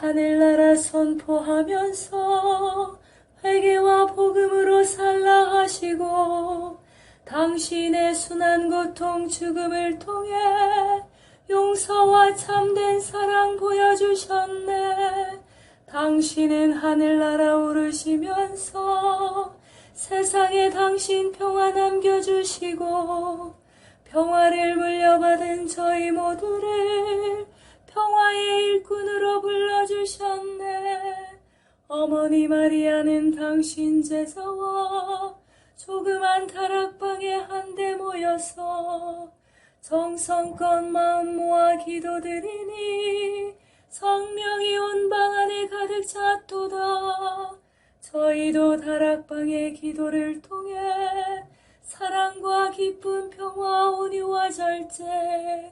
하늘나라 선포하면서 회개와 복음으로 살라 하시고 당신의 순한 고통 죽음을 통해 용서와 참된 사랑 보여주셨네. 당신은 하늘나라 오르시면서 세상에 당신 평화 남겨주시고 평화를 물려받은 저희 모두를 평화의 일꾼으로 불러주셨네. 어머니 마리아는 당신 제자와 조그만 다락방에 한데 모여서 정성껏 마음 모아 기도드리니 성령이 온 방 안에 가득 찼도다. 저희도 다락방의 기도를 통해 사랑과 기쁨, 평화, 온유와 절제,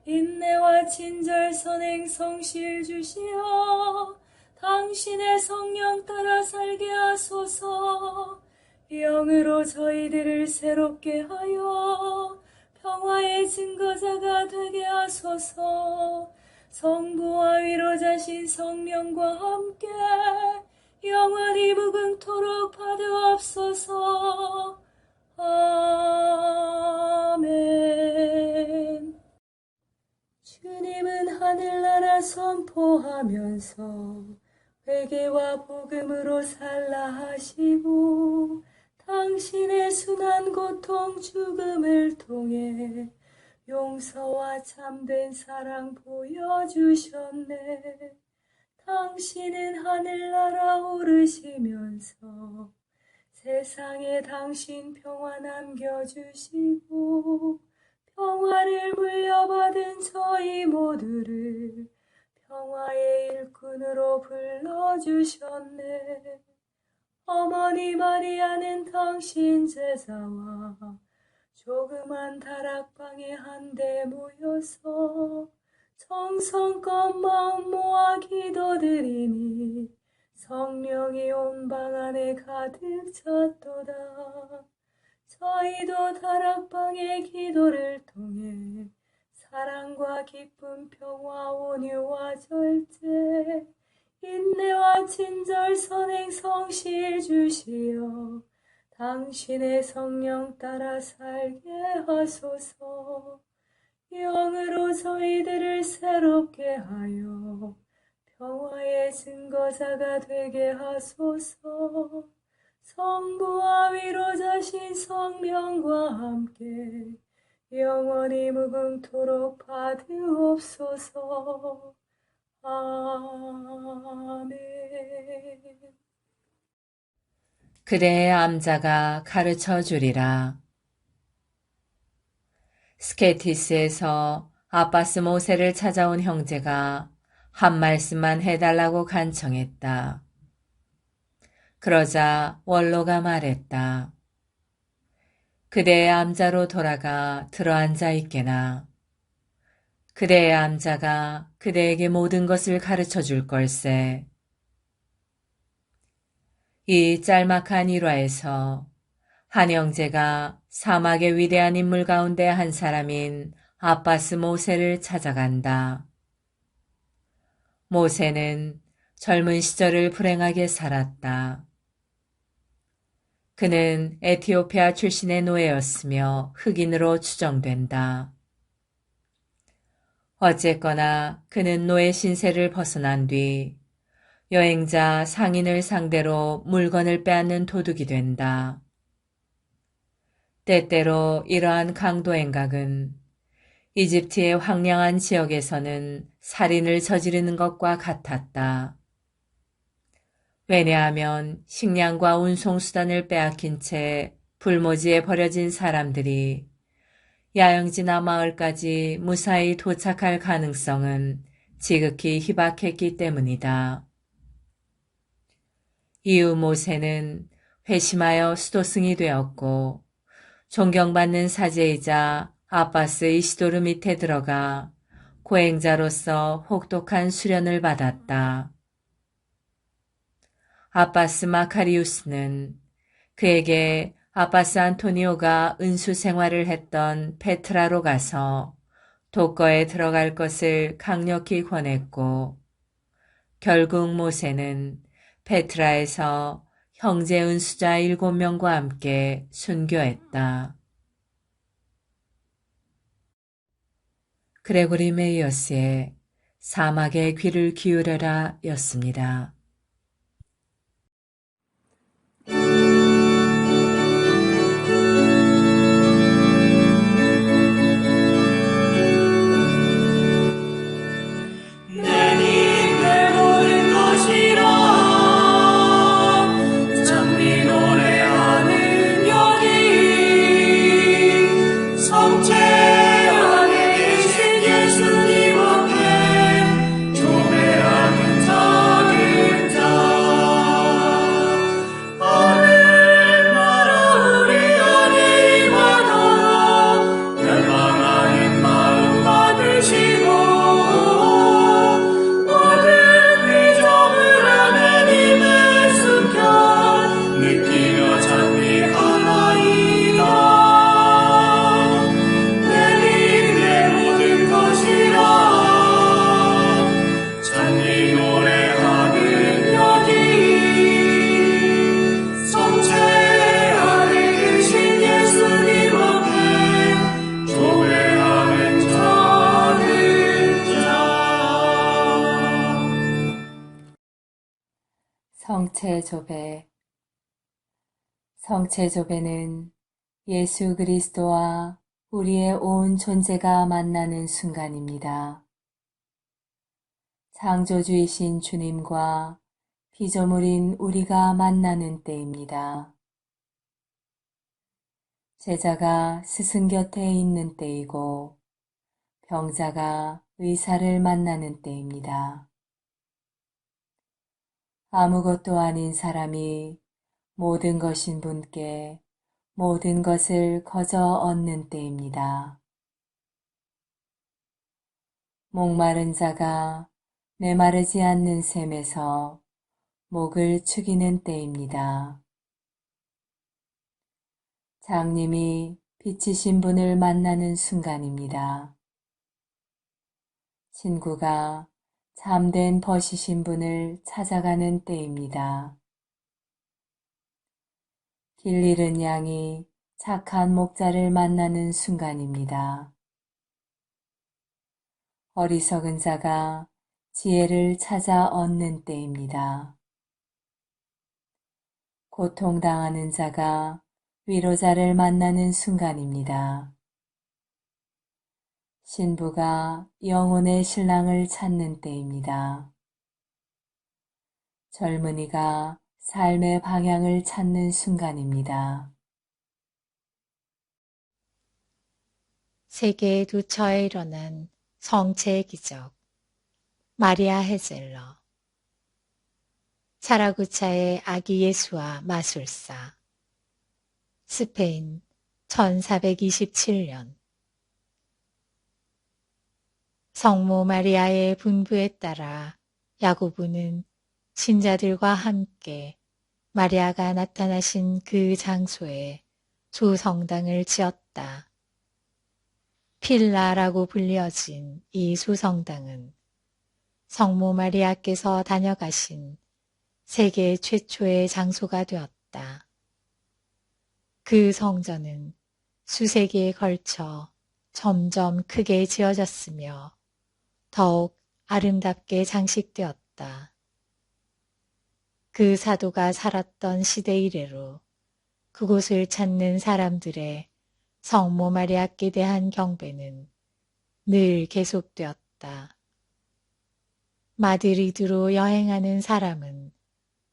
인내와 친절, 선행, 성실 주시어 당신의 성령 따라 살게 하소서. 영으로 저희들을 새롭게 하여 평화의 증거자가 되게 하소서. 성부와 위로자신 성령과 함께 영원히 무궁토록 받으옵소서. 아멘. 주님은 하늘나라 선포하면서 회개와 복음으로 살라 하시고 당신의 순한 고통 죽음을 통해 용서와 참된 사랑 보여주셨네. 당신은 하늘나라 오르시면서 세상에 당신 평화 남겨주시고 평화를 물려받은 저희 모두를 평화의 일꾼으로 불러주셨네. 어머니 마리아는 당신 제자와 조그만 다락방에 한데 모여서 정성껏 마음 모아 기도드리니 성령이 온 방 안에 가득 찼도다. 저희도 다락방의 기도를 통해 사랑과 기쁨, 평화, 온유와 절제, 인내와 친절, 선행, 성실 주시어 당신의 성령 따라 살게 하소서. 영으로 저희들을 새롭게 하여 평화의 증거자가 되게 하소서. 성부와 위로자신 성령과 함께 영원히 무궁토록 받으옵소서. 아멘. 그대의 암자가 가르쳐 주리라. 스케티스에서 아빠스 모세를 찾아온 형제가 한 말씀만 해달라고 간청했다. 그러자 원로가 말했다. 그대의 암자로 돌아가 들어앉아 있게나. 그대의 암자가 그대에게 모든 것을 가르쳐 줄 걸세. 이 짤막한 일화에서 한 형제가 사막의 위대한 인물 가운데 한 사람인 아빠스 모세를 찾아간다. 모세는 젊은 시절을 불행하게 살았다. 그는 에티오피아 출신의 노예였으며 흑인으로 추정된다. 어쨌거나 그는 노예 신세를 벗어난 뒤 여행자 상인을 상대로 물건을 빼앗는 도둑이 된다. 때때로 이러한 강도 행각은 이집트의 황량한 지역에서는 살인을 저지르는 것과 같았다. 왜냐하면 식량과 운송수단을 빼앗긴 채 불모지에 버려진 사람들이 야영지나 마을까지 무사히 도착할 가능성은 지극히 희박했기 때문이다. 이후 모세는 회심하여 수도승이 되었고 존경받는 사제이자 아빠스 이시도르 밑에 들어가 고행자로서 혹독한 수련을 받았다. 아빠스 마카리우스는 그에게 아빠스 안토니오가 은수 생활을 했던 페트라로 가서 독거에 들어갈 것을 강력히 권했고 결국 모세는 페트라에서 형제 은수자 7명과 함께 순교했다. 그레고리 메이어스의 사막의 귀를 기울여라 였습니다. 성체조배. 성체조배는 예수 그리스도와 우리의 온 존재가 만나는 순간입니다. 창조주이신 주님과 피조물인 우리가 만나는 때입니다. 제자가 스승 곁에 있는 때이고 병자가 의사를 만나는 때입니다. 아무것도 아닌 사람이 모든 것인 분께 모든 것을 거저 얻는 때입니다. 목마른 자가 메마르지 않는 샘에서 목을 축이는 때입니다. 장님이 빛이신 분을 만나는 순간입니다. 친구가 참된 벗이신 분을 찾아가는 때입니다. 길 잃은 양이 착한 목자를 만나는 순간입니다. 어리석은 자가 지혜를 찾아 얻는 때입니다. 고통당하는 자가 위로자를 만나는 순간입니다. 신부가 영혼의 신랑을 찾는 때입니다. 젊은이가 삶의 방향을 찾는 순간입니다. 세계 두 처에 일어난 성체의 기적. 마리아 헤젤러. 사라구차의 아기 예수와 마술사. 스페인 1427년. 성모 마리아의 분부에 따라 야고보는 신자들과 함께 마리아가 나타나신 그 장소에 소성당을 지었다. 필라라고 불려진 이 소성당은 성모 마리아께서 다녀가신 세계 최초의 장소가 되었다. 그 성전은 수세기에 걸쳐 점점 크게 지어졌으며 더욱 아름답게 장식되었다. 그 사도가 살았던 시대 이래로 그곳을 찾는 사람들의 성모 마리아께 대한 경배는 늘 계속되었다. 마드리드로 여행하는 사람은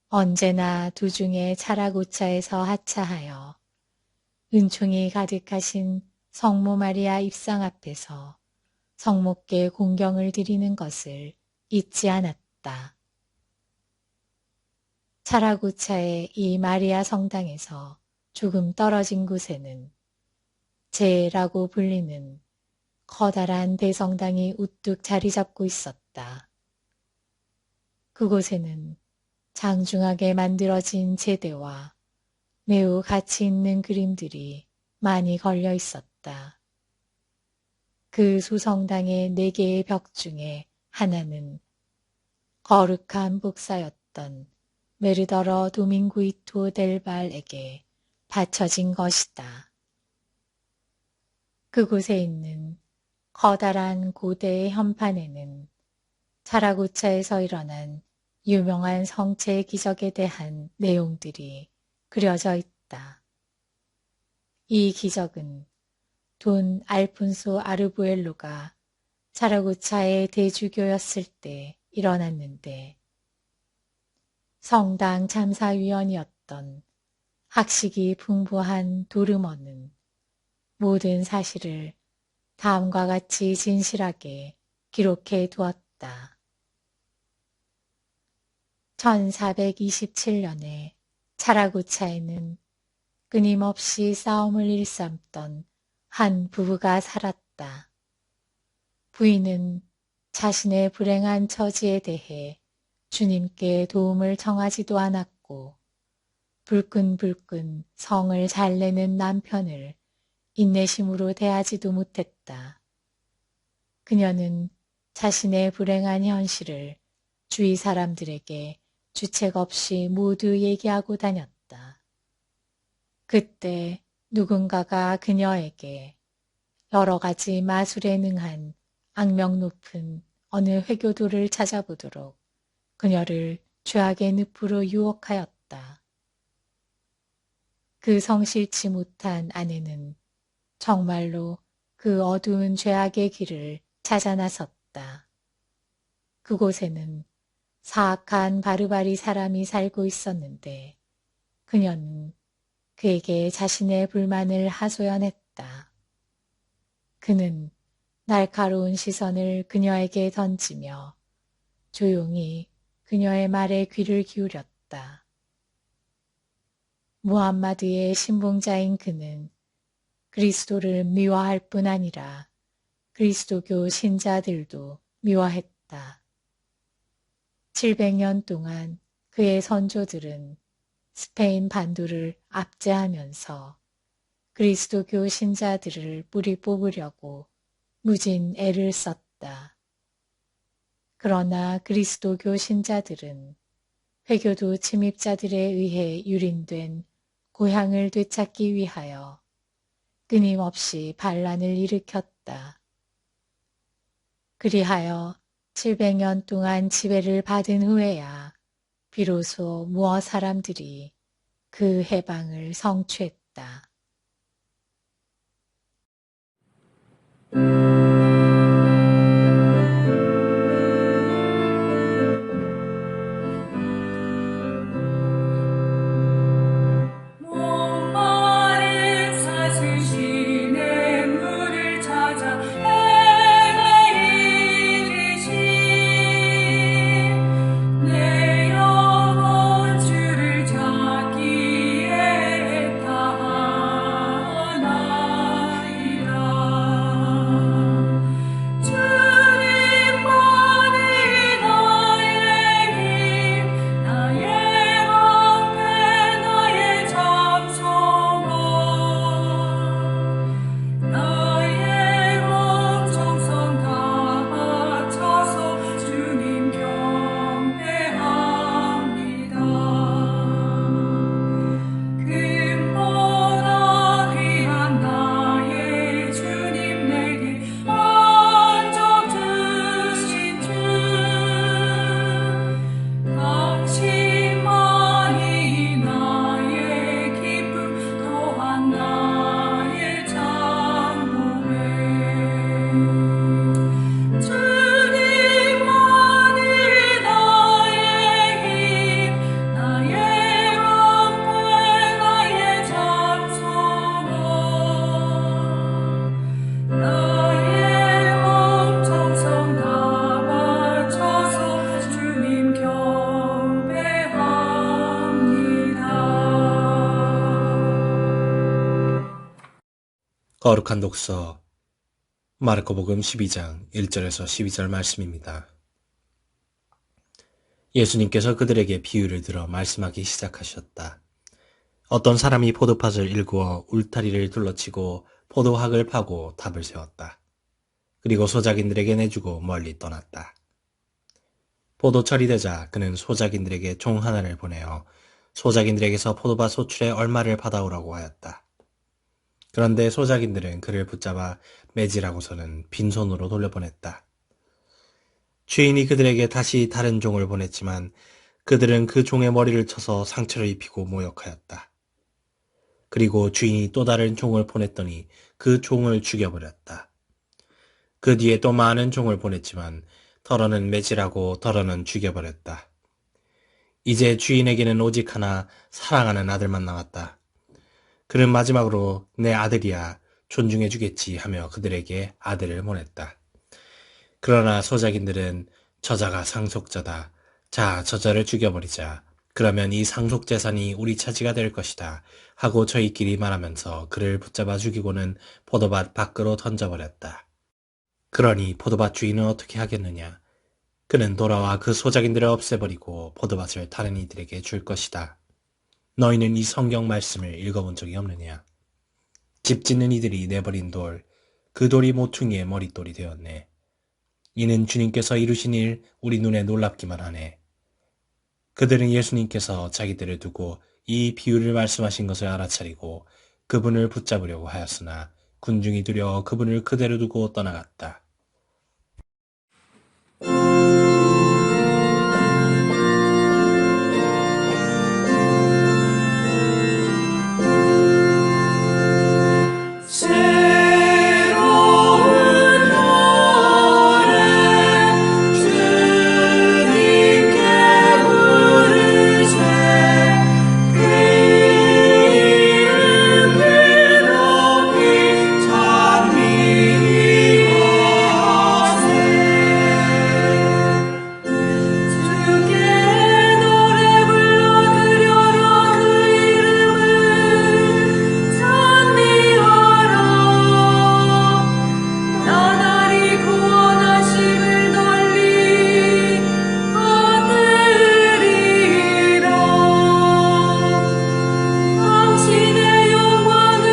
언제나 도중에 차라고차에서 하차하여 은총이 가득하신 성모 마리아 입상 앞에서 성모께 공경을 드리는 것을 잊지 않았다. 차라구차의 이 마리아 성당에서 조금 떨어진 곳에는 제라고 불리는 커다란 대성당이 우뚝 자리 잡고 있었다. 그곳에는 장중하게 만들어진 제대와 매우 가치 있는 그림들이 많이 걸려 있었다. 그 소성당의 4개의 벽 중에 하나는 거룩한 복사였던 메르더러 도밍구이토 델 발에게 바쳐진 것이다. 그곳에 있는 커다란 고대의 현판에는 차라구차에서 일어난 유명한 성체 기적에 대한 내용들이 그려져 있다. 이 기적은 돈 알폰소 아르부엘로가 차라구차의 대주교였을 때 일어났는데 성당 참사위원이었던 학식이 풍부한 도르머는 모든 사실을 다음과 같이 진실하게 기록해 두었다. 1427년에 차라구차에는 끊임없이 싸움을 일삼던 한 부부가 살았다. 부인은 자신의 불행한 처지에 대해 주님께 도움을 청하지도 않았고 불끈불끈 성을 잘 내는 남편을 인내심으로 대하지도 못했다. 그녀는 자신의 불행한 현실을 주위 사람들에게 주책 없이 모두 얘기하고 다녔다. 그때 누군가가 그녀에게 여러 가지 마술에 능한 악명 높은 어느 회교도를 찾아보도록 그녀를 죄악의 늪으로 유혹하였다. 그 성실치 못한 아내는 정말로 그 어두운 죄악의 길을 찾아 나섰다. 그곳에는 사악한 바르바리 사람이 살고 있었는데 그녀는 그에게 자신의 불만을 하소연했다. 그는 날카로운 시선을 그녀에게 던지며 조용히 그녀의 말에 귀를 기울였다. 무함마드의 신봉자인 그는 그리스도를 미워할 뿐 아니라 그리스도교 신자들도 미워했다. 700년 동안 그의 선조들은 스페인 반도를 압제하면서 그리스도교 신자들을 뿌리 뽑으려고 무진 애를 썼다. 그러나 그리스도교 신자들은 회교도 침입자들에 의해 유린된 고향을 되찾기 위하여 끊임없이 반란을 일으켰다. 그리하여 700년 동안 지배를 받은 후에야 비로소 무어 사람들이 그 해방을 성취했다. 목마른 사슬시내 물을 찾아 헤매이듯이 내 영혼 주를 찾기에 애타하나이다. 주님만이 나의 힘, 나의 방패, 나의 잠소망, 나의 목 정성 다 바쳐서 주님 경배합니다. 금보다 귀한 나의 주님 내게 만족 주신 주, 당신만이 나의 기쁨 또한 나의 장목에 주님만이 나의 힘, 나의 방패, 나의 잠소망, 나의 목 정성 다 바쳐서 주님 경배합니다. 거룩한 독서 마르코복음 12장 1절에서 12절 말씀입니다. 예수님께서 그들에게 비유를 들어 말씀하기 시작하셨다. 어떤 사람이 포도밭을 일구어 울타리를 둘러치고 포도학을 파고 탑을 세웠다. 그리고 소작인들에게 내주고 멀리 떠났다. 포도철이 되자 그는 소작인들에게 종 하나를 보내어 소작인들에게서 포도밭 소출의 얼마를 받아오라고 하였다. 그런데 소작인들은 그를 붙잡아 매질하고서는 빈손으로 돌려보냈다. 주인이 그들에게 다시 다른 종을 보냈지만 그들은 그 종의 머리를 쳐서 상처를 입히고 모욕하였다. 그리고 주인이 또 다른 종을 보냈더니 그 종을 죽여버렸다. 그 뒤에 또 많은 종을 보냈지만 덜어는 매질하고 덜어는 죽여버렸다. 이제 주인에게는 오직 하나 사랑하는 아들만 남았다. 그는 마지막으로 내 아들이야 존중해주겠지 하며 그들에게 아들을 보냈다. 그러나 소작인들은 저자가 상속자다. 자, 저자를 죽여버리자. 그러면 이 상속재산이 우리 차지가 될 것이다. 하고 저희끼리 말하면서 그를 붙잡아 죽이고는 포도밭 밖으로 던져버렸다. 그러니 포도밭 주인은 어떻게 하겠느냐? 그는 돌아와 그 소작인들을 없애버리고 포도밭을 다른 이들에게 줄 것이다. 너희는 이 성경 말씀을 읽어본 적이 없느냐? 집 짓는 이들이 내버린 돌, 그 돌이 모퉁이의 머릿돌이 되었네. 이는 주님께서 이루신 일 우리 눈에 놀랍기만 하네. 그들은 예수님께서 자기들을 두고 이 비유를 말씀하신 것을 알아차리고 그분을 붙잡으려고 하였으나 군중이 두려워 그분을 그대로 두고 떠나갔다. 새로운 노래 주님께 부르세 그 이름 높이 찬미하세 주께 노래 불러 드려라 그 이름을 찬미하라 나날이 구원하심을 널리 받으리라 당신의 영광을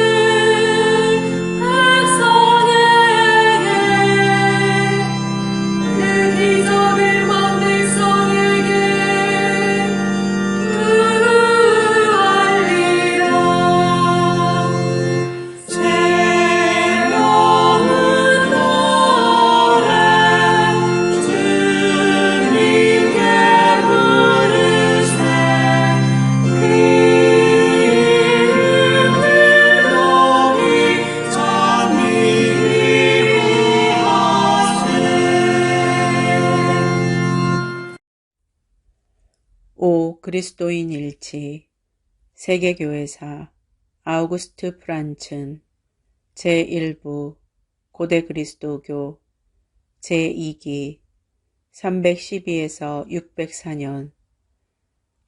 백성에게 그 기적을 만백성에게 그루알리라 새로운 노래 주님께 부르세 그 이름 높이 찬미하세 오 그리스도인 일치 세계교회사 아우구스트 프란츠 제1부 고대 그리스도교 제2기 312에서 604년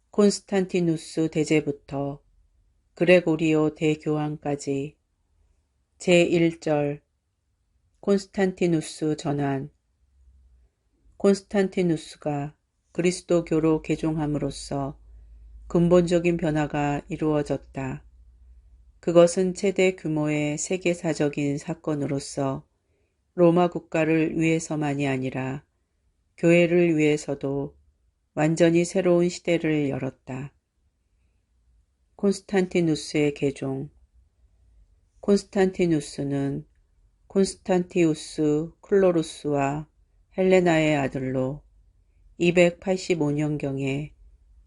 콘스탄티누스 대제부터 그레고리오 대교황까지 제1절 콘스탄티누스 전환 콘스탄티누스가 그리스도교로 개종함으로써 근본적인 변화가 이루어졌다. 그것은 최대 규모의 세계사적인 사건으로서 로마 국가를 위해서만이 아니라 교회를 위해서도 완전히 새로운 시대를 열었다. 콘스탄티누스의 개종 콘스탄티누스는 콘스탄티우스 클로루스와 헬레나의 아들로 285년경에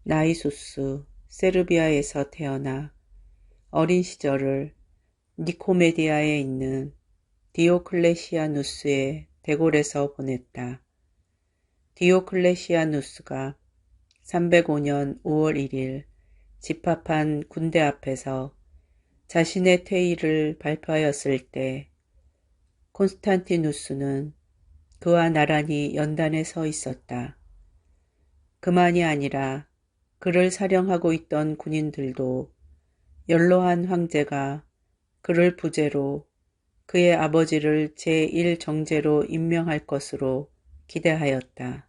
나이수스 세르비아에서 태어나 어린 시절을 니코메디아에 있는 디오클레시아누스의 대궐에서 보냈다. 디오클레시아누스가 305년 5월 1일 집합한 군대 앞에서 자신의 퇴위를 발표하였을 때 콘스탄티누스는 그와 나란히 연단에 서 있었다. 그만이 아니라 그를 사령하고 있던 군인들도 연로한 황제가 그를 부제로 그의 아버지를 제1정제로 임명할 것으로 기대하였다.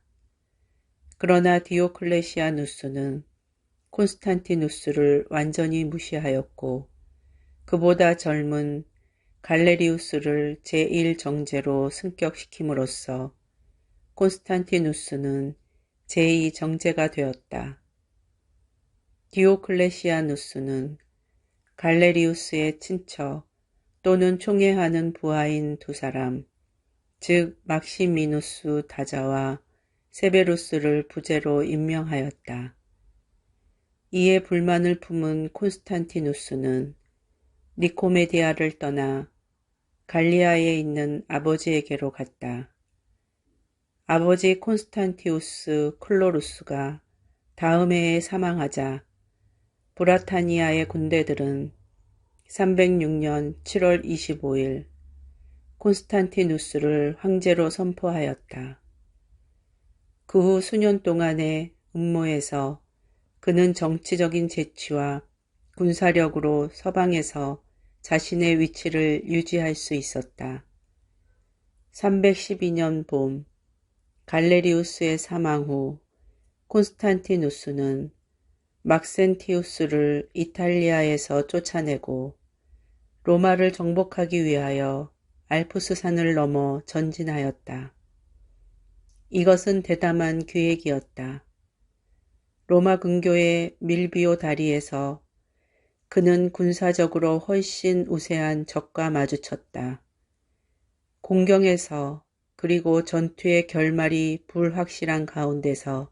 그러나 디오클레시아누스는 콘스탄티누스를 완전히 무시하였고 그보다 젊은 갈레리우스를 제1정제로 승격시킴으로써 콘스탄티누스는 제2정제가 되었다. 디오클레시아누스는 갈레리우스의 친척 또는 총애하는 부하인 두 사람, 즉 막시미누스 다자와 세베루스를 부제로 임명하였다. 이에 불만을 품은 콘스탄티누스는 니코메디아를 떠나 갈리아에 있는 아버지에게로 갔다. 아버지 콘스탄티우스 클로루스가 다음 해에 사망하자 브라타니아의 군대들은 306년 7월 25일 콘스탄티누스를 황제로 선포하였다. 그 후 수년 동안의 음모에서 그는 정치적인 재치와 군사력으로 서방에서 자신의 위치를 유지할 수 있었다. 312년 봄 갈레리우스의 사망 후 콘스탄티누스는 막센티우스를 이탈리아에서 쫓아내고 로마를 정복하기 위하여 알프스산을 넘어 전진하였다. 이것은 대담한 계획이었다. 로마 근교의 밀비오 다리에서 그는 군사적으로 훨씬 우세한 적과 마주쳤다. 공경에서 그리고 전투의 결말이 불확실한 가운데서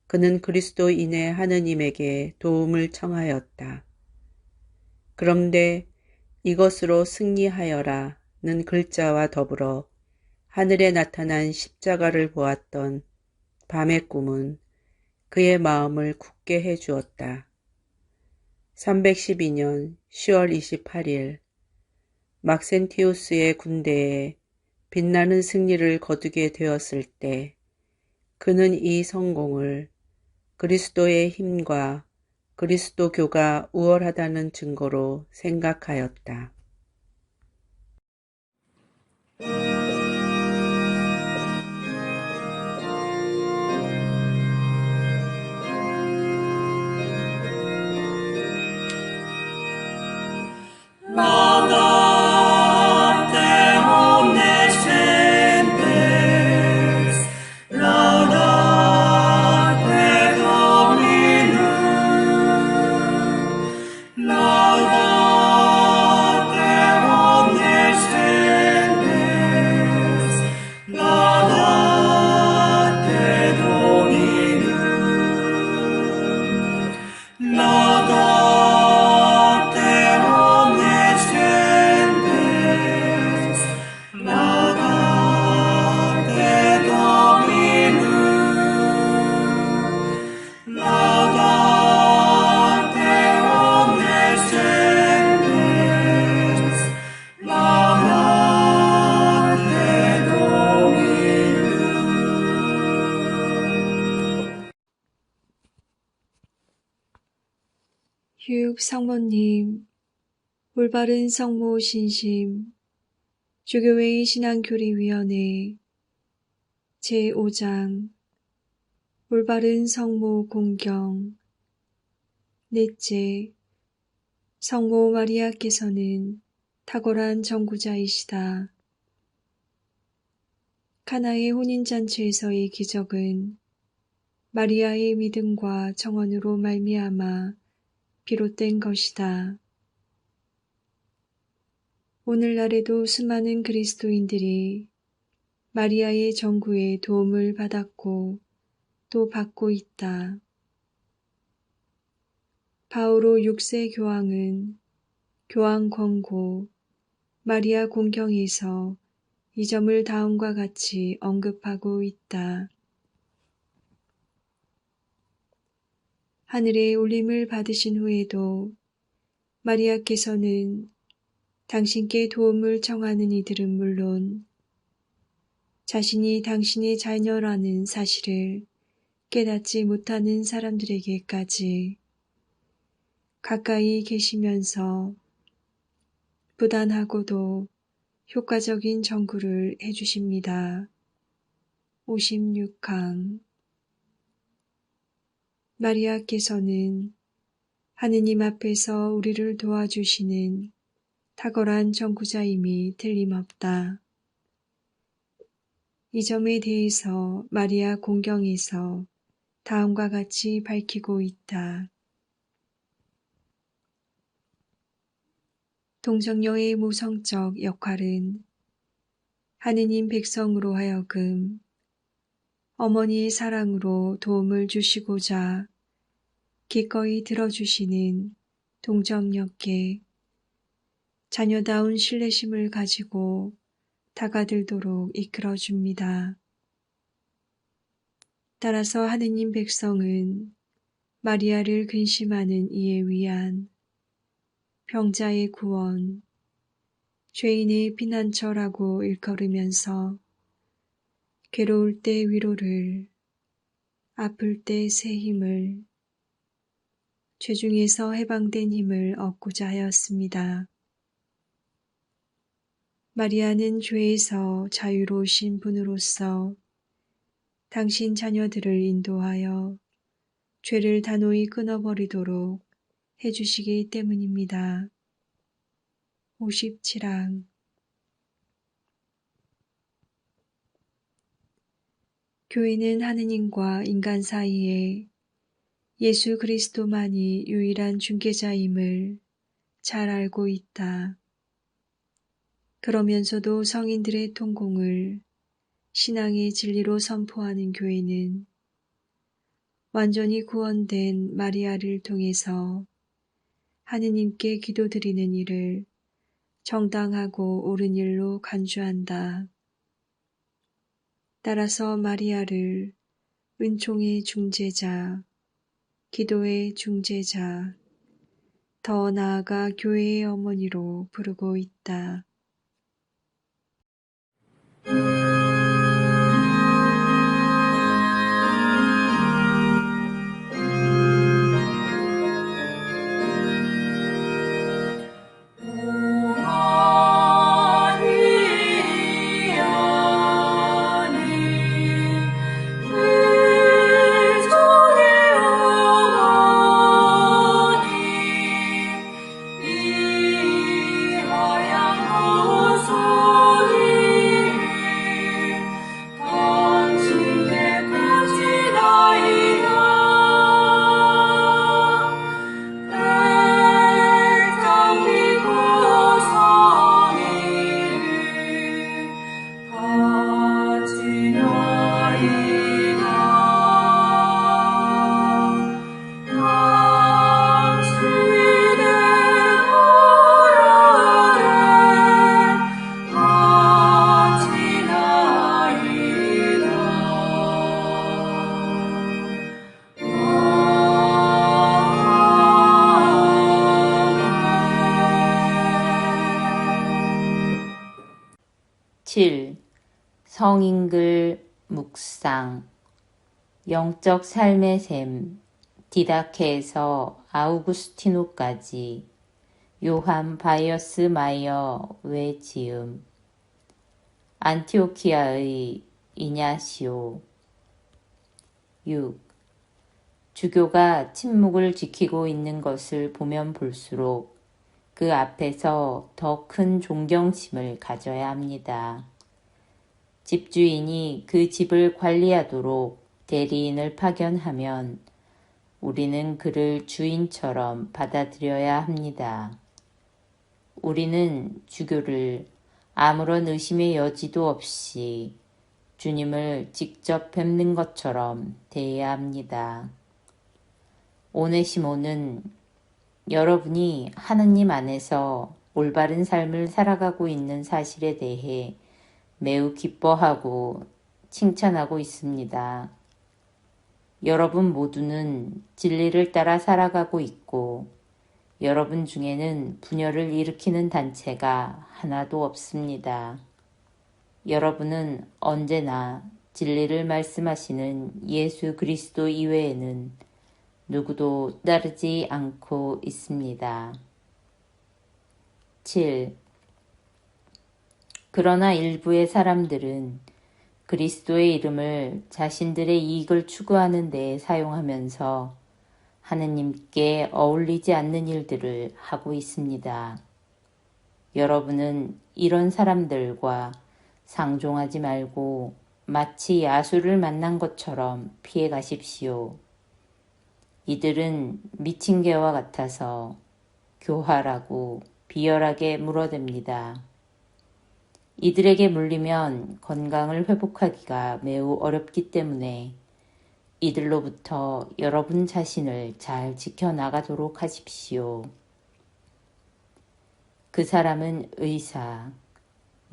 그는 그리스도인의 하느님에게 도움을 청하였다. 그런데 이것으로 승리하여라는 글자와 더불어 하늘에 나타난 십자가를 보았던 밤의 꿈은 그의 마음을 굳게 해주었다. 312년 10월 28일 막센티우스의 군대에 빛나는 승리를 거두게 되었을 때 그는 이 성공을 그리스도의 힘과 그리스도교가 우월하다는 증거로 생각하였다. Laudate omnes gentes, laudate Dominum, laudate omnes gentes, laudate Dominum, laudate omnes gentes, laudate Dominum, laudate omnes gentes, laudate Dominum. 휴육 성모님, 올바른 성모 신심, 주교회의 신앙교리위원회 제5장 올바른 성모 공경 넷째, 성모 마리아께서는 탁월한 정구자이시다. 카나의 혼인잔치에서의 기적은 마리아의 믿음과 정언으로 말미암아 비롯된 것이다. 오늘날에도 수많은 그리스도인들이 마리아의 정구에 도움을 받았고 또 받고 있다. 바오로 6세 교황은 교황 권고 마리아 공경에서 이 점을 다음과 같이 언급하고 있다. 하늘에 울림을 받으신 후에도 마리아께서는 당신께 도움을 청하는 이들은 물론 자신이 당신의 자녀라는 사실을 깨닫지 못하는 사람들에게까지 가까이 계시면서 부단하고도 효과적인 정구를 해주십니다. 56강 마리아께서는 하느님 앞에서 우리를 도와주시는 탁월한 정구자임이 틀림없다. 이 점에 대해서 마리아 공경에서 다음과 같이 밝히고 있다. 동정녀의 모성적 역할은 하느님 백성으로 하여금 어머니의 사랑으로 도움을 주시고자 기꺼이 들어주시는 동정녀께 자녀다운 신뢰심을 가지고 다가들도록 이끌어줍니다. 따라서 하느님 백성은 마리아를 근심하는 이에 위한 병자의 구원, 죄인의 피난처라고 일컬으면서 괴로울 때 위로를, 아플 때 새 힘을, 죄 중에서 해방된 힘을 얻고자 하였습니다. 마리아는 죄에서 자유로우신 분으로서 당신 자녀들을 인도하여 죄를 단호히 끊어버리도록 해주시기 때문입니다. 57항 교회는 하느님과 인간 사이에 예수 그리스도만이 유일한 중개자임을 잘 알고 있다. 그러면서도 성인들의 통공을 신앙의 진리로 선포하는 교회는 완전히 구원된 마리아를 통해서 하느님께 기도드리는 일을 정당하고 옳은 일로 간주한다. 따라서 마리아를 은총의 중재자, 기도의 중재자, 더 나아가 교회의 어머니로 부르고 있다. 성인글 묵상 영적 삶의 셈 디다케에서 아우구스티노까지 요한 바이어스 마이어 외지음 안티오키아의 이냐시오 6. 주교가 침묵을 지키고 있는 것을 보면 볼수록 그 앞에서 더 큰 존경심을 가져야 합니다. 집주인이 그 집을 관리하도록 대리인을 파견하면 우리는 그를 주인처럼 받아들여야 합니다. 우리는 주교를 아무런 의심의 여지도 없이 주님을 직접 뵙는 것처럼 대해야 합니다. 오네시모는 여러분이 하느님 안에서 올바른 삶을 살아가고 있는 사실에 대해 매우 기뻐하고 칭찬하고 있습니다. 여러분 모두는 진리를 따라 살아가고 있고 여러분 중에는 분열을 일으키는 단체가 하나도 없습니다. 여러분은 언제나 진리를 말씀하시는 예수 그리스도 이외에는 누구도 따르지 않고 있습니다. 7. 그러나 일부의 사람들은 그리스도의 이름을 자신들의 이익을 추구하는 데에 사용하면서 하느님께 어울리지 않는 일들을 하고 있습니다. 여러분은 이런 사람들과 상종하지 말고 마치 야수를 만난 것처럼 피해 가십시오. 이들은 미친 개와 같아서 교활하고 비열하게 물어댑니다. 이들에게 물리면 건강을 회복하기가 매우 어렵기 때문에 이들로부터 여러분 자신을 잘 지켜나가도록 하십시오. 그 사람은 의사,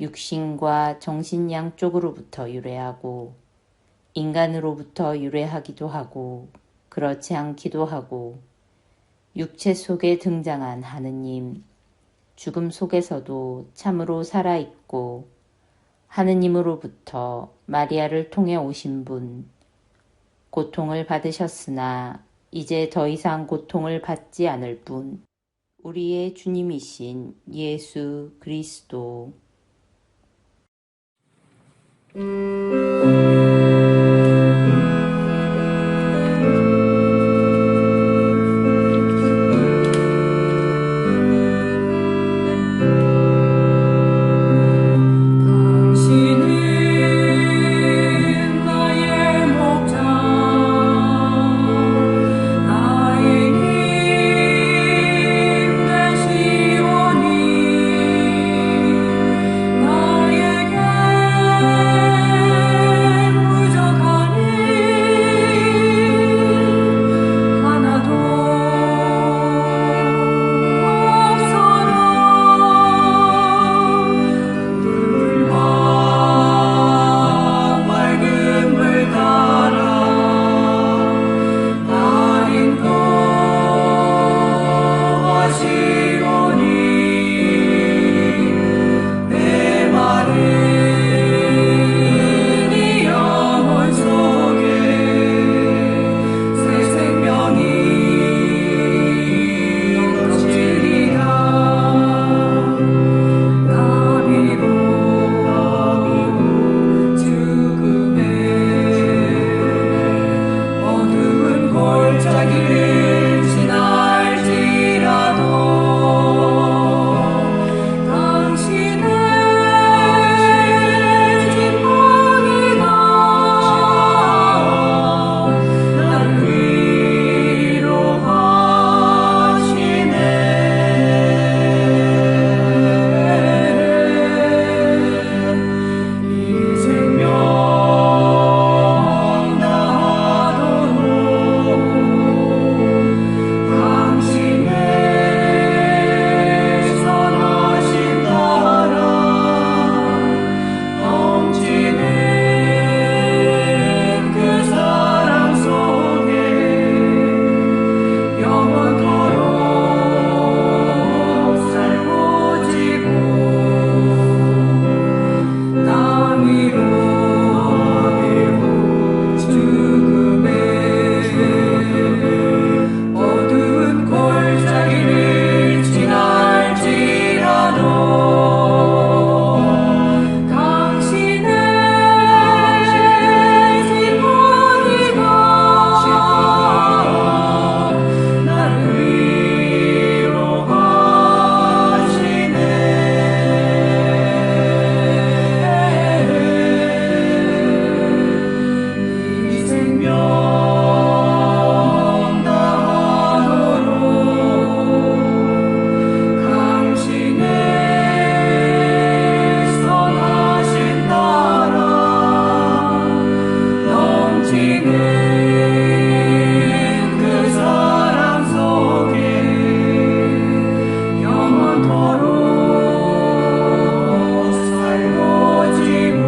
육신과 정신 양쪽으로부터 유래하고 인간으로부터 유래하기도 하고 그렇지 않기도 하고 육체 속에 등장한 하느님, 죽음 속에서도 참으로 살아있고 하느님으로부터 마리아를 통해 오신 분, 고통을 받으셨으나 이제 더 이상 고통을 받지 않을 분, 우리의 주님이신 예수 그리스도. 당신은 나의 목자 나의 힘 되시오니 나에게 부족한 일 하나도 없어라. 물과 맑은 물 따라 날 인도하시오니 메마른 이 영혼 속에 새 생명이 넘치리라. 나비로 죽음의 어두운 골짜기를 지날지라도 당신의 지팡이가 나를 위로하시네. 이 생명 다하도록 당신의 선하신 나라 넘치는 그 사랑 속에 영원토록 살고 지고 땀 위로 죽음의 어두운 골짜기를 지날지라도 당신의 지팡이가 나를 위로하시네. 이 생명 다하도록 당신의 선하신 나라 넘치는 그 사랑 속에 영원토록 살고 지고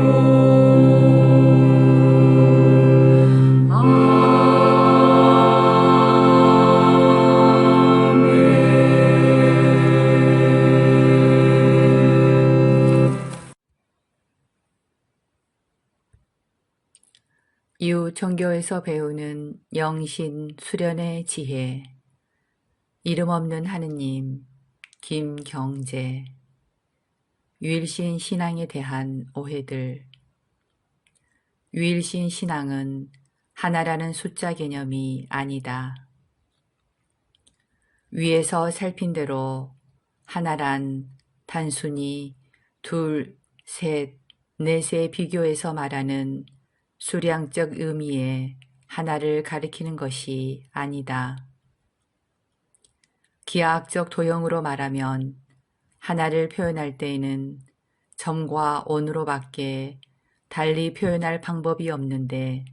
유종교에서 배우는 영신 수련의 지혜. 이름 없는 하느님. 김경재. 유일신 신앙에 대한 오해들. 유일신 신앙은 하나라는 숫자 개념이 아니다. 위에서 살핀 대로 하나란 단순히 둘, 셋, 넷의 비교해서 말하는 수량적 의미의 하나를 가리키는 것이 아니다. 기하학적 도형으로 말하면 하나를 표현할 때에는 점과 온으로밖에 달리 표현할 방법이 없는데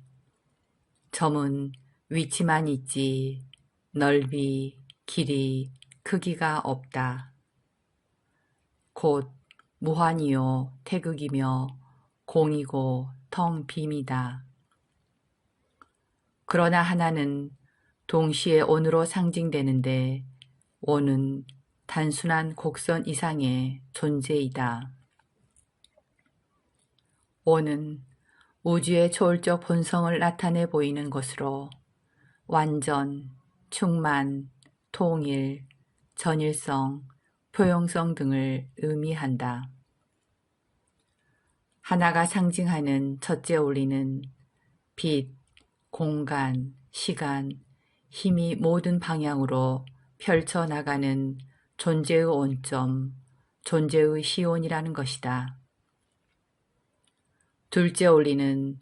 점은 위치만 있지 넓이, 길이, 크기가 없다. 곧 무한이요 태극이며 공이고 텅 빔이다. 그러나 하나는 동시에 온으로 상징되는데 온은 단순한 곡선 이상의 존재이다. 온은 우주의 초월적 본성을 나타내 보이는 것으로 완전, 충만, 통일, 전일성, 포용성 등을 의미한다. 하나가 상징하는 첫째 원리는 빛, 공간, 시간, 힘이 모든 방향으로 펼쳐나가는 존재의 온점, 존재의 시온이라는 것이다. 둘째 원리는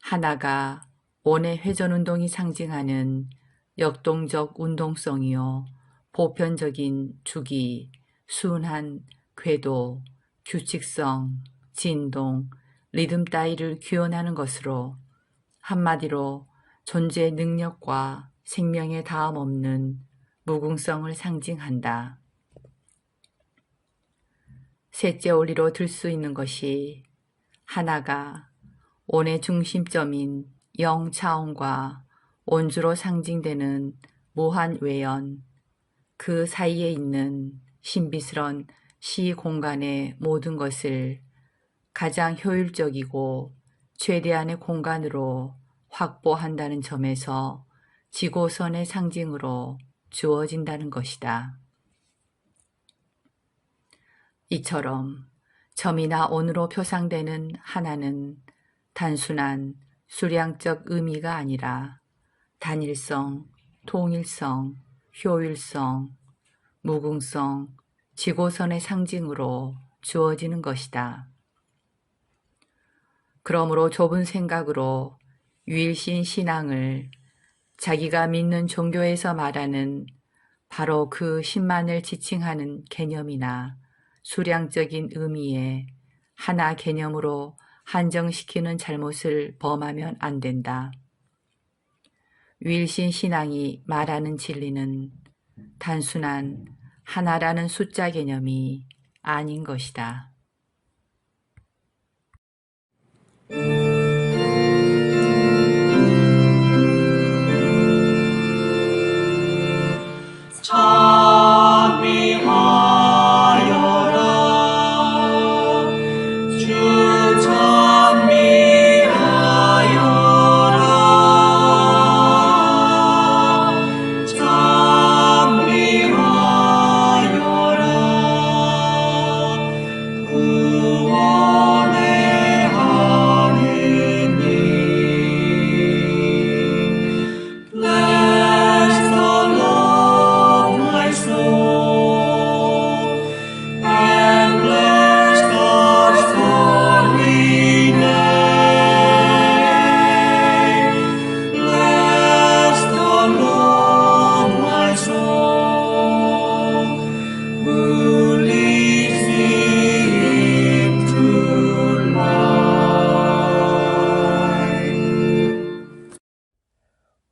하나가 온의 회전운동이 상징하는 역동적 운동성이요 보편적인 주기, 순한 궤도, 규칙성, 진동, 리듬 따위를 규현하는 것으로 한마디로 존재의 능력과 생명의 다음 없는 무궁성을 상징한다. 셋째 원리로 들 수 있는 것이 하나가 온의 중심점인 영차원과 온주로 상징되는 무한외연, 그 사이에 있는 신비스런 시공간의 모든 것을 가장 효율적이고 최대한의 공간으로 확보한다는 점에서 지고선의 상징으로 주어진다는 것이다. 이처럼 점이나 온으로 표상되는 하나는 단순한 수량적 의미가 아니라 단일성, 통일성, 효율성, 무궁성, 지고선의 상징으로 주어지는 것이다. 그러므로 좁은 생각으로 유일신 신앙을 자기가 믿는 종교에서 말하는 바로 그 신만을 지칭하는 개념이나 수량적인 의미의 하나 개념으로 한정시키는 잘못을 범하면 안 된다. 유일신 신앙이 말하는 진리는 단순한 하나라는 숫자 개념이 아닌 것이다. 찬미하여라 주 찬미하여라 찬미하여라 구원의 하느님 Bless the Lord my soul and bless God's holy name. Bless the Lord my soul who leads me into life.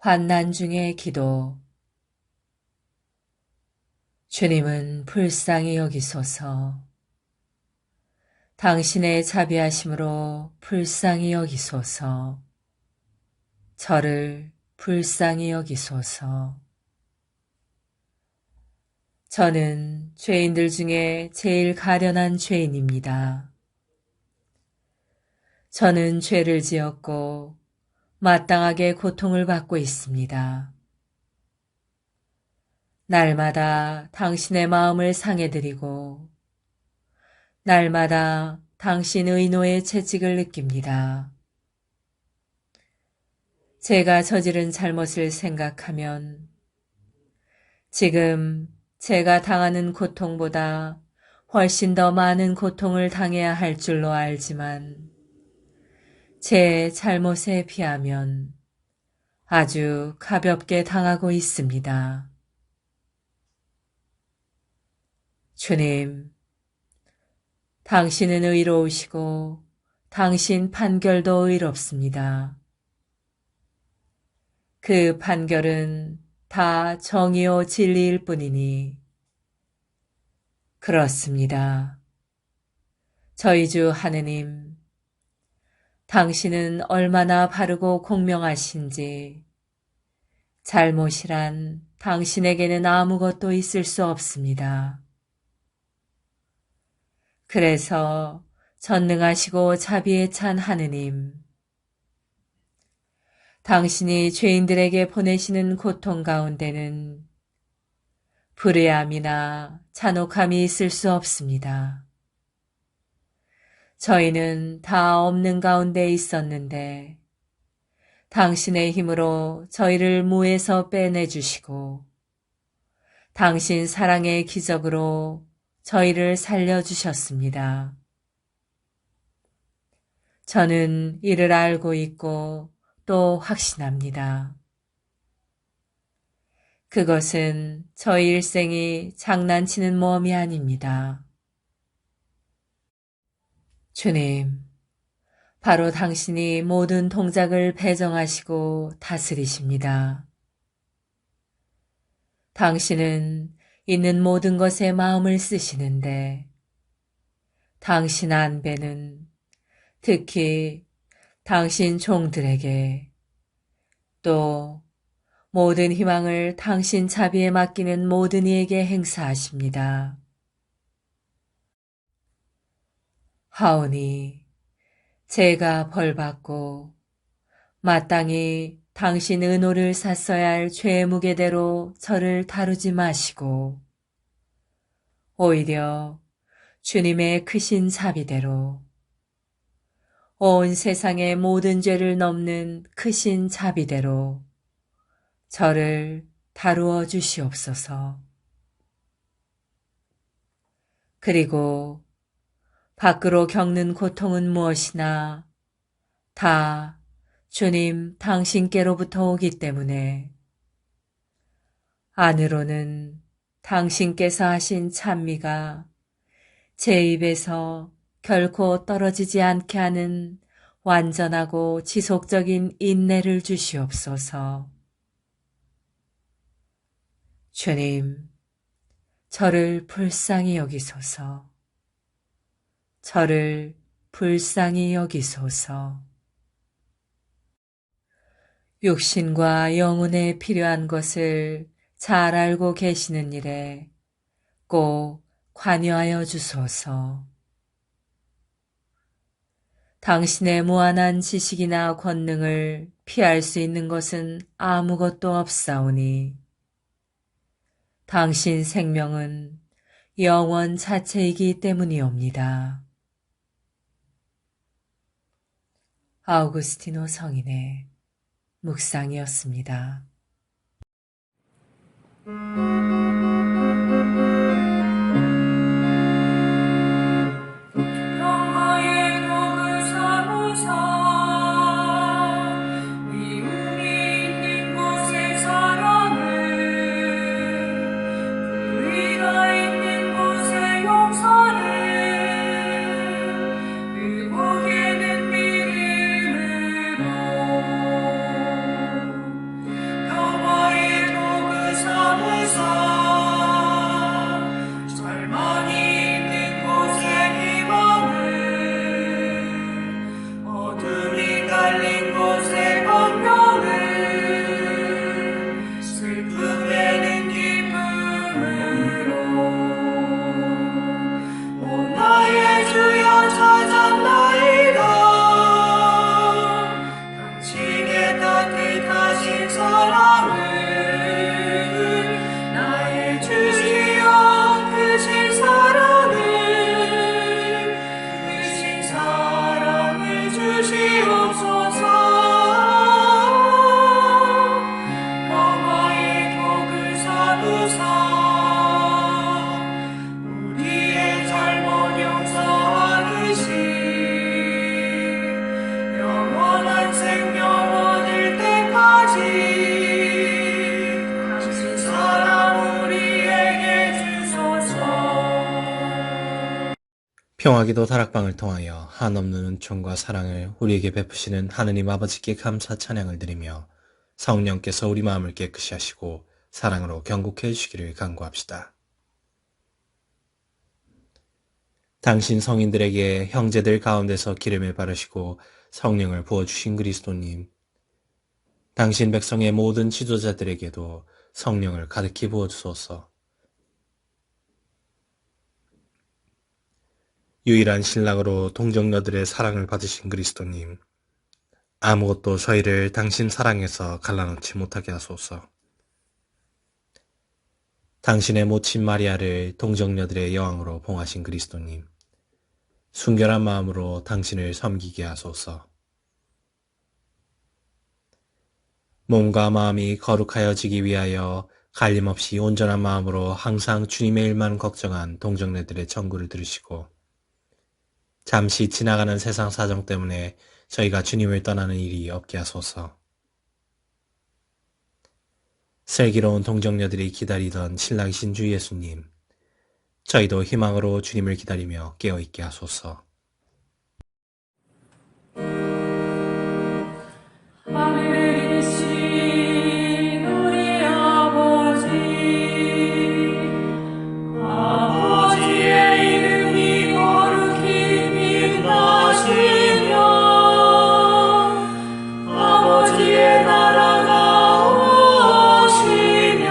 환난 중의 기도. 주님은 불쌍히 여기소서. 당신의 자비하심으로 불쌍히 여기소서. 저를 불쌍히 여기소서. 저는 죄인들 중에 제일 가련한 죄인입니다. 저는 죄를 지었고 마땅하게 고통을 받고 있습니다. 날마다 당신의 마음을 상해드리고 날마다 당신 의노의 채찍을 느낍니다. 제가 저지른 잘못을 생각하면 지금 제가 당하는 고통보다 훨씬 더 많은 고통을 당해야 할 줄로 알지만 제 잘못에 비하면 아주 가볍게 당하고 있습니다. 주님, 당신은 의로우시고 당신 판결도 의롭습니다. 그 판결은 다 정의요 진리일 뿐이니 그렇습니다. 저희 주 하느님, 당신은 얼마나 바르고 공명하신지 잘못이란 당신에게는 아무것도 있을 수 없습니다. 그래서 전능하시고 자비에 찬 하느님, 당신이 죄인들에게 보내시는 고통 가운데는 불의함이나 잔혹함이 있을 수 없습니다. 저희는 다 없는 가운데 있었는데 당신의 힘으로 저희를 무에서 빼내주시고 당신 사랑의 기적으로 저희를 살려주셨습니다. 저는 이를 알고 있고 또 확신합니다. 그것은 저희 일생이 장난치는 모험이 아닙니다. 주님, 바로 당신이 모든 동작을 배정하시고 다스리십니다. 당신은 있는 모든 것에 마음을 쓰시는데 당신 안배는 특히 당신 종들에게 또 모든 희망을 당신 자비에 맡기는 모든 이에게 행사하십니다. 하오니 제가 벌받고 마땅히 당신 은호를 샀어야 할 죄의 무게대로 저를 다루지 마시고 오히려 주님의 크신 자비대로 온 세상의 모든 죄를 넘는 크신 자비대로 저를 다루어 주시옵소서. 그리고 밖으로 겪는 고통은 무엇이나 다 주님 당신께로부터 오기 때문에 안으로는 당신께서 하신 찬미가 제 입에서 결코 떨어지지 않게 하는 완전하고 지속적인 인내를 주시옵소서. 주님, 저를 불쌍히 여기소서. 저를 불쌍히 여기소서. 육신과 영혼에 필요한 것을 잘 알고 계시는 일에 꼭 관여하여 주소서. 당신의 무한한 지식이나 권능을 피할 수 있는 것은 아무것도 없사오니 당신 생명은 영원 자체이기 때문이옵니다. 아우구스티노 성인의 묵상이었습니다. 평화의 복을 삼으사 미움이 있는 곳에 사랑을 불의가 있는 곳에 용서를 의복에는 믿음으로 평화의 복을 삼으사 평화기도 다락방을 통하여 한없는 은총과 사랑을 우리에게 베푸시는 하느님 아버지께 감사 찬양을 드리며 성령께서 우리 마음을 깨끗이 하시고 사랑으로 경고해 주시기를 간구합시다. 당신 성인들에게 형제들 가운데서 기름을 바르시고 성령을 부어주신 그리스도님, 당신 백성의 모든 지도자들에게도 성령을 가득히 부어주소서. 유일한 신랑으로 동정녀들의 사랑을 받으신 그리스도님, 아무것도 저희를 당신 사랑에서 갈라놓지 못하게 하소서. 당신의 모친 마리아를 동정녀들의 여왕으로 봉하신 그리스도님, 순결한 마음으로 당신을 섬기게 하소서. 몸과 마음이 거룩하여지기 위하여 갈림없이 온전한 마음으로 항상 주님의 일만 걱정한 동정녀들의 청구를 들으시고 잠시 지나가는 세상 사정 때문에 저희가 주님을 떠나는 일이 없게 하소서. 슬기로운 동정녀들이 기다리던 신랑이신 주 예수님, 저희도 희망으로 주님을 기다리며 깨어있게 하소서. 하늘에 계신 우리 아버지, 아버지의 이름이 거룩히 빛나시며 아버지의 나라가 오시며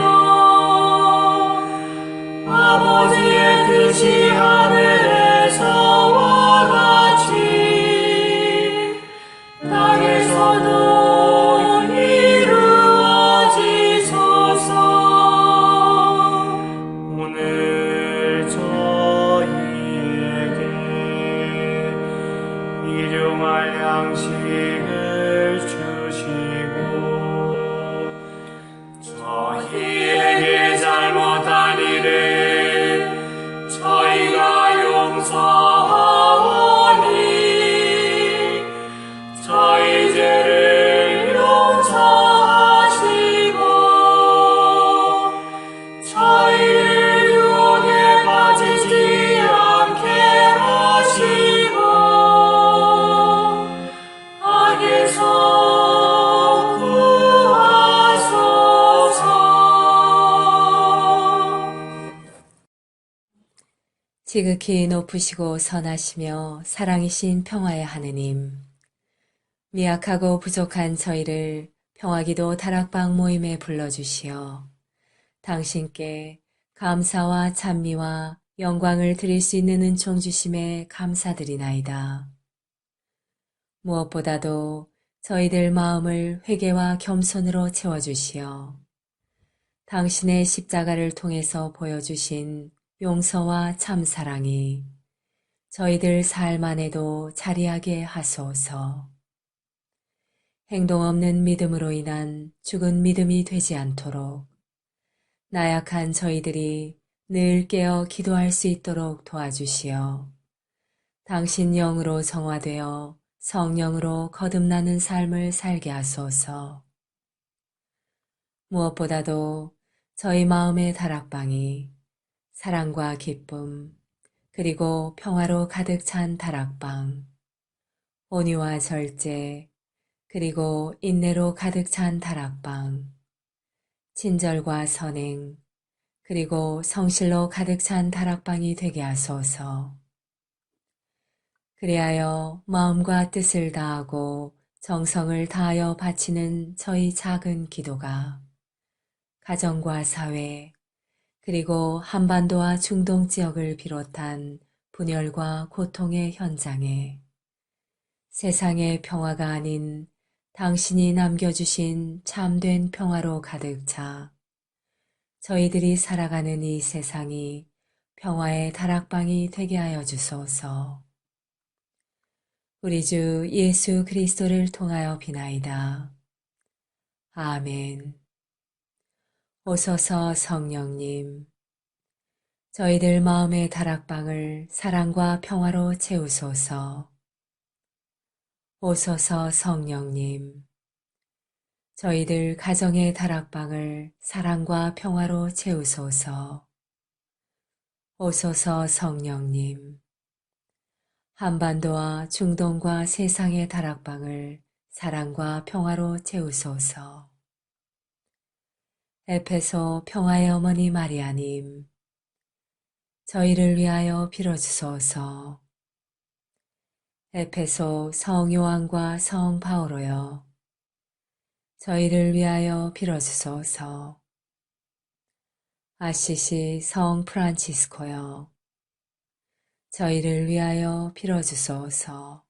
아버지의 뜻이 하늘에서와 같이 땅에서도 이루어지소서. 오늘 저희에게 일용할 양식을 주시고 저희에게 잘못한 일을 저희가 용서하오니 저희 죄를 용서하시고 저희를 유혹에 빠지지 않게 하시고 악에서 구하소서. 지극히 높으시고 선하시며 사랑이신 평화의 하느님, 미약하고 부족한 저희를 평화기도 다락방 모임에 불러주시어 당신께 감사와 찬미와 영광을 드릴 수 있는 은총 주심에 감사드리나이다. 무엇보다도 저희들 마음을 회개와 겸손으로 채워주시어 당신의 십자가를 통해서 보여주신 용서와 참사랑이 저희들 삶 안에도 자리하게 하소서. 행동 없는 믿음으로 인한 죽은 믿음이 되지 않도록 나약한 저희들이 늘 깨어 기도할 수 있도록 도와주시어 당신 영으로 정화되어 성령으로 거듭나는 삶을 살게 하소서. 무엇보다도 저희 마음의 다락방이 사랑과 기쁨 그리고 평화로 가득 찬 다락방, 온유와 절제 그리고 인내로 가득 찬 다락방, 친절과 선행 그리고 성실로 가득 찬 다락방이 되게 하소서. 그리하여 마음과 뜻을 다하고 정성을 다하여 바치는 저희 작은 기도가 가정과 사회 그리고 한반도와 중동 지역을 비롯한 분열과 고통의 현장에 세상의 평화가 아닌 당신이 남겨주신 참된 평화로 가득 차 저희들이 살아가는 이 세상이 평화의 다락방이 되게 하여 주소서. 우리 주 예수 그리스도를 통하여 비나이다. 아멘. 오소서 성령님, 저희들 마음의 다락방을 사랑과 평화로 채우소서. 오소서 성령님, 저희들 가정의 다락방을 사랑과 평화로 채우소서. 오소서 성령님, 한반도와 중동과 세상의 다락방을 사랑과 평화로 채우소서. 에페소 평화의 어머니 마리아님, 저희를 위하여 빌어주소서. 에페소 성 요한과 성 바오로여, 저희를 위하여 빌어주소서. 아시시 성 프란치스코여, 저희를 위하여 빌어주소서.